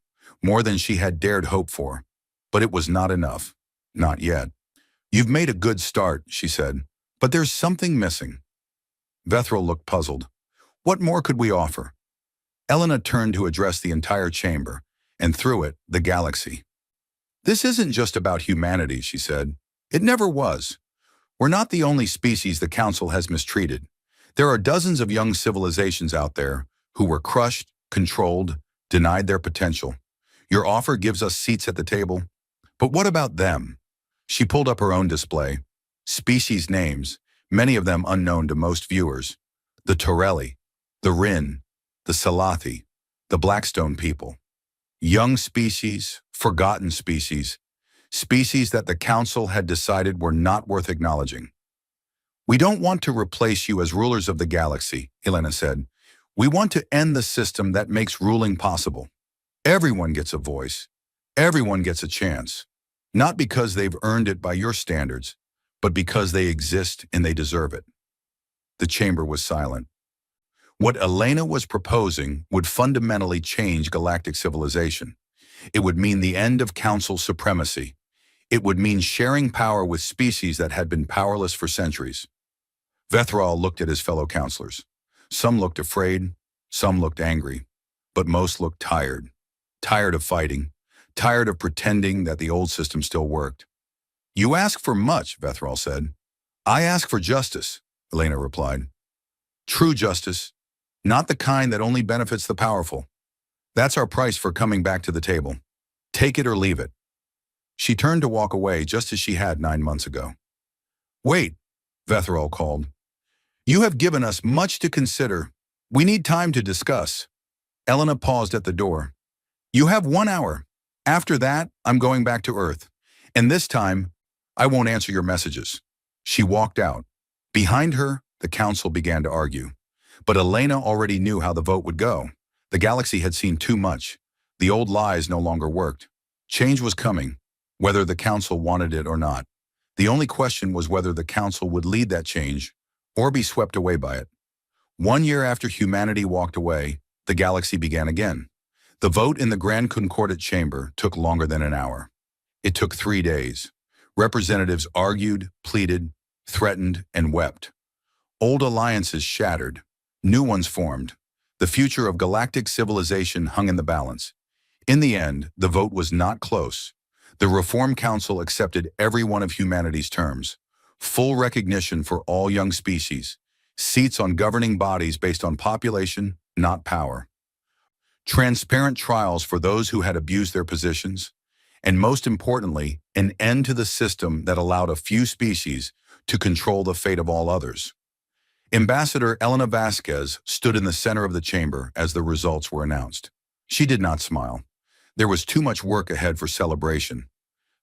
more than she had dared hope for. But it was not enough. Not yet. "You've made a good start," she said, "but there's something missing." Vethral looked puzzled. "What more could we offer?" Elena turned to address the entire chamber, and through it, the galaxy. "This isn't just about humanity," she said. "It never was. We're not the only species the Council has mistreated. There are dozens of young civilizations out there who were crushed, controlled, denied their potential. Your offer gives us seats at the table. But what about them?" She pulled up her own display. Species names, many of them unknown to most viewers. The Torelli, the Rin, the Salathi, the Blackstone people. Young species, forgotten species, species that the Council had decided were not worth acknowledging. "We don't want to replace you as rulers of the galaxy," Elena said. "We want to end the system that makes ruling possible. Everyone gets a voice. Everyone gets a chance. Not because they've earned it by your standards, but because they exist and they deserve it." The chamber was silent. What Elena was proposing would fundamentally change galactic civilization. It would mean the end of Council supremacy. It would mean sharing power with species that had been powerless for centuries. Vethral looked at his fellow counselors. Some looked afraid, some looked angry, but most looked tired. Tired of fighting, tired of pretending that the old system still worked. "You ask for much," Vethral said. "I ask for justice," Elena replied. "True justice, not the kind that only benefits the powerful. That's our price for coming back to the table. Take it or leave it." She turned to walk away just as she had 9 months ago. "Wait," Vethral called. "You have given us much to consider. We need time to discuss." Elena paused at the door. "You have 1 hour. After that, I'm going back to Earth. And this time, I won't answer your messages." She walked out. Behind her, the Council began to argue. But Elena already knew how the vote would go. The galaxy had seen too much. The old lies no longer worked. Change was coming, whether the Council wanted it or not. The only question was whether the Council would lead that change or be swept away by it. 1 year after humanity walked away, the galaxy began again. The vote in the Grand Concordate Chamber took longer than an hour. It took 3 days. Representatives argued, pleaded, threatened, and wept. Old alliances shattered. New ones formed. The future of galactic civilization hung in the balance. In the end, the vote was not close. The Reform Council accepted every one of humanity's terms. Full recognition for all young species. Seats on governing bodies based on population, not power. Transparent trials for those who had abused their positions. And most importantly, an end to the system that allowed a few species to control the fate of all others. Ambassador Elena Vasquez stood in the center of the chamber as the results were announced. She did not smile. There was too much work ahead for celebration.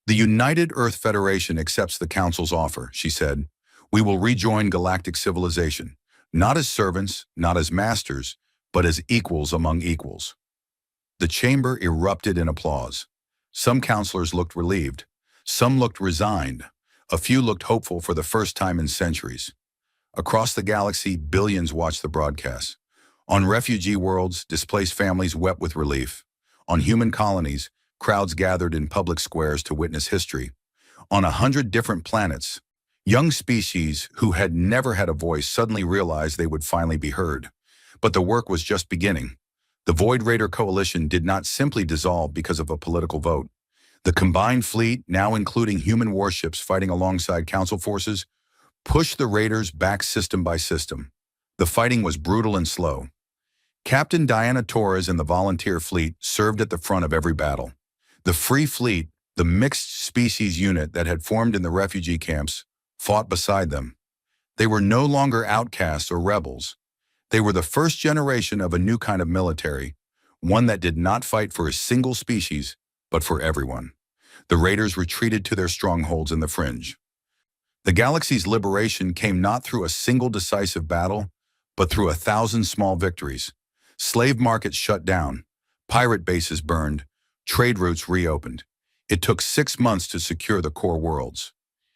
"The United Earth Federation accepts the Council's offer," she said. "We will rejoin galactic civilization, not as servants, not as masters, but as equals among equals." The chamber erupted in applause. Some counselors looked relieved. Some looked resigned. A few looked hopeful for the first time in centuries. Across the galaxy, billions watched the broadcast. On refugee worlds, displaced families wept with relief. On human colonies, crowds gathered in public squares to witness history. On 100 different planets, young species who had never had a voice suddenly realized they would finally be heard. But the work was just beginning. The Void Raider Coalition did not simply dissolve because of a political vote. The combined fleet, now including human warships fighting alongside Council forces, pushed the Raiders back system by system. The fighting was brutal and slow. Captain Diana Torres and the volunteer fleet served at the front of every battle. The Free Fleet, the mixed species unit that had formed in the refugee camps, fought beside them. They were no longer outcasts or rebels. They were the first generation of a new kind of military, one that did not fight for a single species, but for everyone. The Raiders retreated to their strongholds in the fringe. The galaxy's liberation came not through a single decisive battle, but through 1,000 small victories. Slave markets shut down, pirate bases burned, trade routes reopened. It took 6 months to secure the core worlds.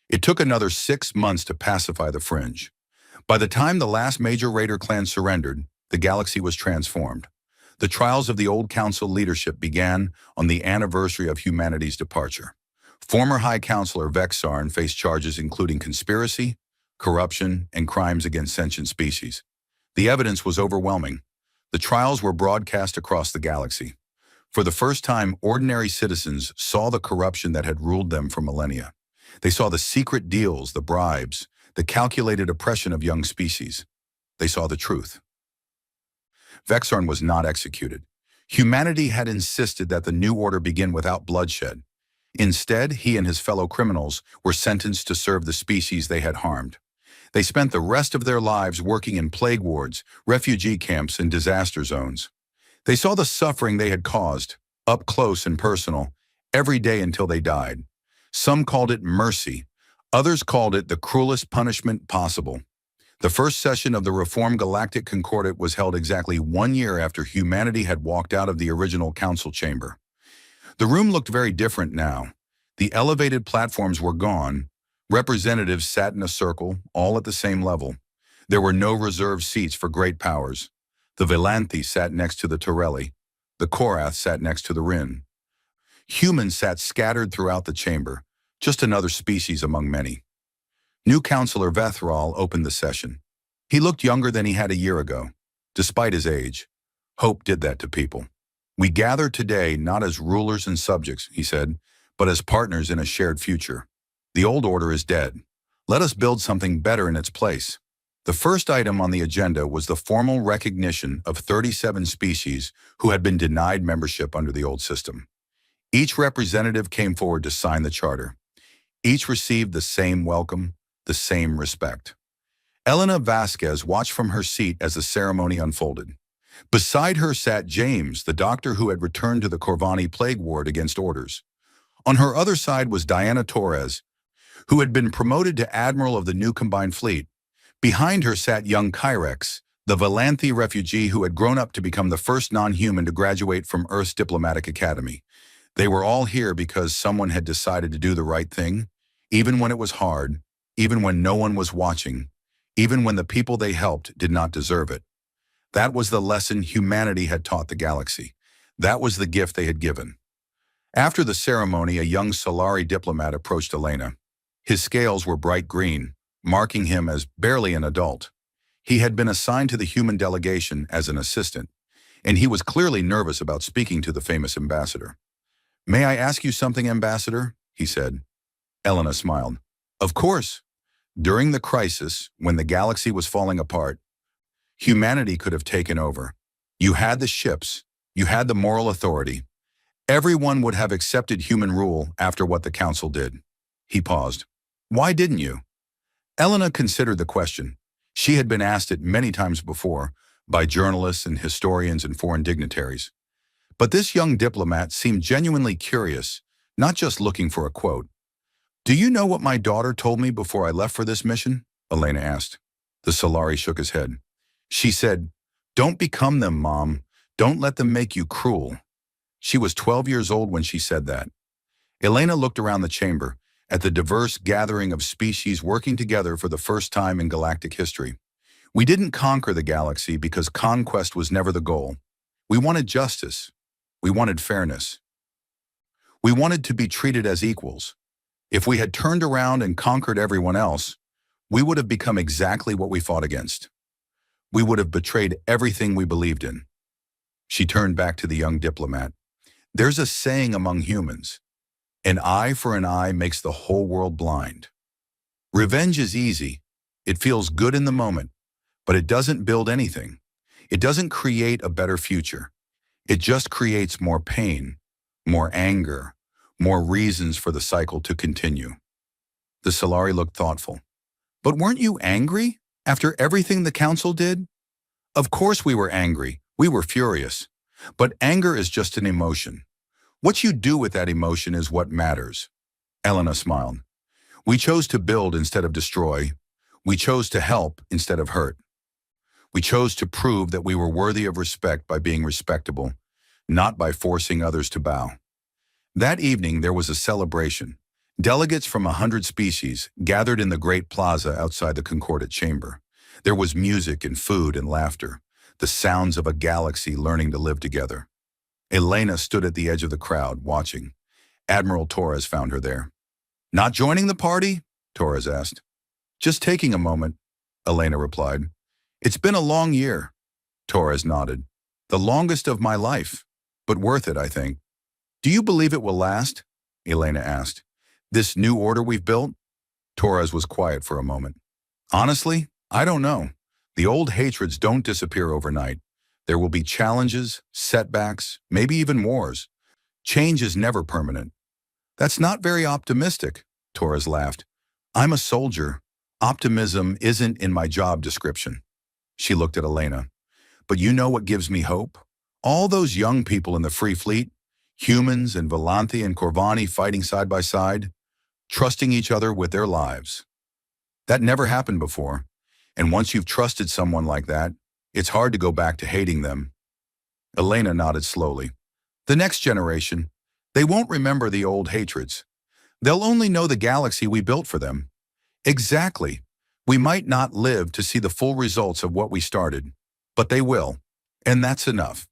It took another 6 months to pacify the fringe. By the time the last major Raider clan surrendered, the galaxy was transformed. The trials of the old Council leadership began on the anniversary of humanity's departure. Former High Counselor Vexarn faced charges including conspiracy, corruption, and crimes against sentient species. The evidence was overwhelming. The trials were broadcast across the galaxy. For the first time, ordinary citizens saw the corruption that had ruled them for millennia. They saw the secret deals, the bribes, the calculated oppression of young species. They saw the truth. Vexarn was not executed. Humanity had insisted that the new order begin without bloodshed. Instead, he and his fellow criminals were sentenced to serve the species they had harmed. They spent the rest of their lives working in plague wards, refugee camps, and disaster zones. They saw the suffering they had caused, up close and personal, every day until they died. Some called it mercy. Others called it the cruelest punishment possible. The first session of the Reformed Galactic Concordate was held exactly 1 year after humanity had walked out of the original Council chamber. The room looked very different now. The elevated platforms were gone. Representatives sat in a circle, all at the same level. There were no reserved seats for great powers. The Velanthi sat next to the Torelli. The Korath sat next to the Rin. Humans sat scattered throughout the chamber, just another species among many. New Counselor Vethral opened the session. He looked younger than he had a year ago, despite his age. Hope did that to people. "We gather today not as rulers and subjects," he said, "but as partners in a shared future. The old order is dead. Let us build something better in its place." The first item on the agenda was the formal recognition of 37 species who had been denied membership under the old system. Each representative came forward to sign the charter. Each received the same welcome, the same respect. Elena Vasquez watched from her seat as the ceremony unfolded. Beside her sat James, the doctor who had returned to the Corvani plague ward against orders. On her other side was Diana Torres, who had been promoted to admiral of the new combined fleet. Behind her sat young Kyrex, the Velanthi refugee who had grown up to become the first non-human to graduate from Earth's diplomatic academy. They were all here because someone had decided to do the right thing, even when it was hard, even when no one was watching, even when the people they helped did not deserve it. That was the lesson humanity had taught the galaxy. That was the gift they had given. After the ceremony, a young Solari diplomat approached Elena. His scales were bright green, marking him as barely an adult. He had been assigned to the human delegation as an assistant, and he was clearly nervous about speaking to the famous ambassador. "May I ask you something, Ambassador?" he said. Elena smiled. "Of course. During the crisis, when the galaxy was falling apart, humanity could have taken over. You had the ships, you had the moral authority. Everyone would have accepted human rule after what the Council did." He paused. "Why didn't you?" Elena considered the question. She had been asked it many times before, by journalists and historians and foreign dignitaries. But this young diplomat seemed genuinely curious, not just looking for a quote. "Do you know what my daughter told me before I left for this mission?" Elena asked. The Solari shook his head. She said, "Don't become them, Mom. Don't let them make you cruel." She was 12 years old when she said that. Elena looked around the chamber, at the diverse gathering of species working together for the first time in galactic history. "We didn't conquer the galaxy because conquest was never the goal. We wanted justice. We wanted fairness. We wanted to be treated as equals. If we had turned around and conquered everyone else, we would have become exactly what we fought against. We would have betrayed everything we believed in." She turned back to the young diplomat. "There's a saying among humans. An eye for an eye makes the whole world blind. Revenge is easy. It feels good in the moment, but it doesn't build anything. It doesn't create a better future. It just creates more pain, more anger, more reasons for the cycle to continue." The Solari looked thoughtful. "But weren't you angry after everything the Council did?" "Of course we were angry. We were furious. But anger is just an emotion. What you do with that emotion is what matters." Elena smiled. "We chose to build instead of destroy. We chose to help instead of hurt. We chose to prove that we were worthy of respect by being respectable, not by forcing others to bow." That evening there was a celebration. Delegates from 100 species gathered in the great plaza outside the Concordate Chamber. There was music and food and laughter, the sounds of a galaxy learning to live together. Elena stood at the edge of the crowd, watching. Admiral Torres found her there. "Not joining the party?" Torres asked. "Just taking a moment," Elena replied. "It's been a long year." Torres nodded. "The longest of my life, but worth it, I think." "Do you believe it will last?" Elena asked. "This new order we've built?" Torres was quiet for a moment. "Honestly, I don't know. The old hatreds don't disappear overnight. There will be challenges, setbacks, maybe even wars. Change is never permanent." "That's not very optimistic," Torres laughed. "I'm a soldier. Optimism isn't in my job description." She looked at Elena. "But you know what gives me hope? All those young people in the Free Fleet, humans and Volanthi and Corvani fighting side by side, trusting each other with their lives. That never happened before. And once you've trusted someone like that, it's hard to go back to hating them." Elena nodded slowly. "The next generation, they won't remember the old hatreds. They'll only know the galaxy we built for them." "Exactly. We might not live to see the full results of what we started, but they will, and that's enough."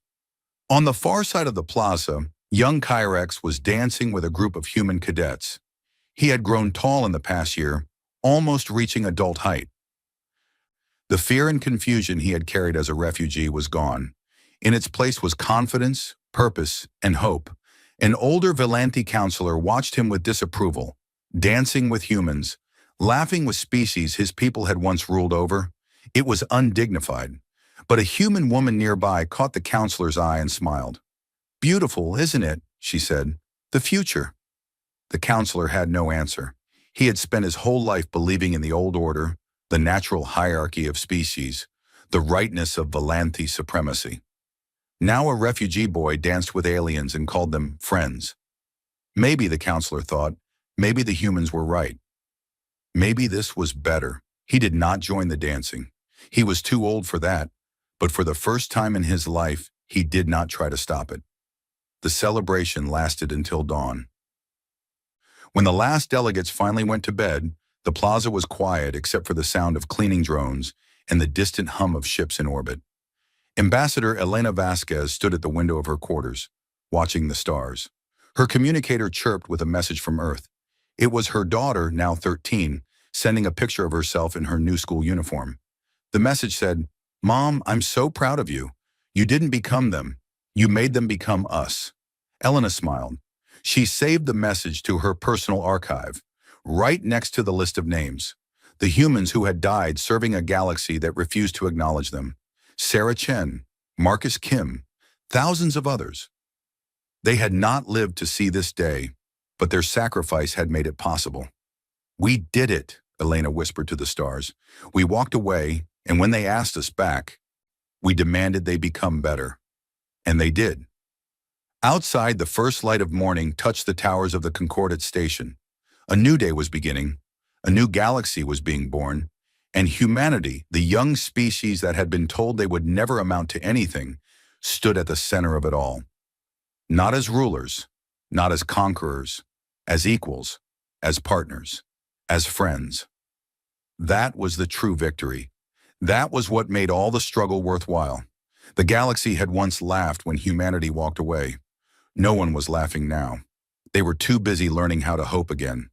On the far side of the plaza, young Kyrex was dancing with a group of human cadets. He had grown tall in the past year, almost reaching adult height. The fear and confusion he had carried as a refugee was gone. In its place was confidence, purpose, and hope. An older Volanthi counselor watched him with disapproval, dancing with humans, laughing with species his people had once ruled over. It was undignified. But a human woman nearby caught the counselor's eye and smiled. "Beautiful, isn't it?" she said. "The future." The counselor had no answer. He had spent his whole life believing in the old order, the natural hierarchy of species, the rightness of Volanthi supremacy. Now a refugee boy danced with aliens and called them friends. Maybe, the counselor thought, maybe the humans were right. Maybe this was better. He did not join the dancing. He was too old for that, but for the first time in his life, he did not try to stop it. The celebration lasted until dawn. When the last delegates finally went to bed, the plaza was quiet except for the sound of cleaning drones and the distant hum of ships in orbit. Ambassador Elena Vasquez stood at the window of her quarters, watching the stars. Her communicator chirped with a message from Earth. It was her daughter, now 13, sending a picture of herself in her new school uniform. The message said, "Mom, I'm so proud of you. You didn't become them. You made them become us." Elena smiled. She saved the message to her personal archive, right next to the list of names. The humans who had died serving a galaxy that refused to acknowledge them. Sarah Chen, Marcus Kim, thousands of others. They had not lived to see this day, but their sacrifice had made it possible. "We did it," Elena whispered to the stars. "We walked away, and when they asked us back, we demanded they become better." And they did. Outside, the first light of morning touched the towers of the Concordat station. A new day was beginning, a new galaxy was being born, and humanity, the young species that had been told they would never amount to anything, stood at the center of it all. Not as rulers, not as conquerors, as equals, as partners, as friends. That was the true victory. That was what made all the struggle worthwhile. The galaxy had once laughed when humanity walked away. No one was laughing now. They were too busy learning how to hope again.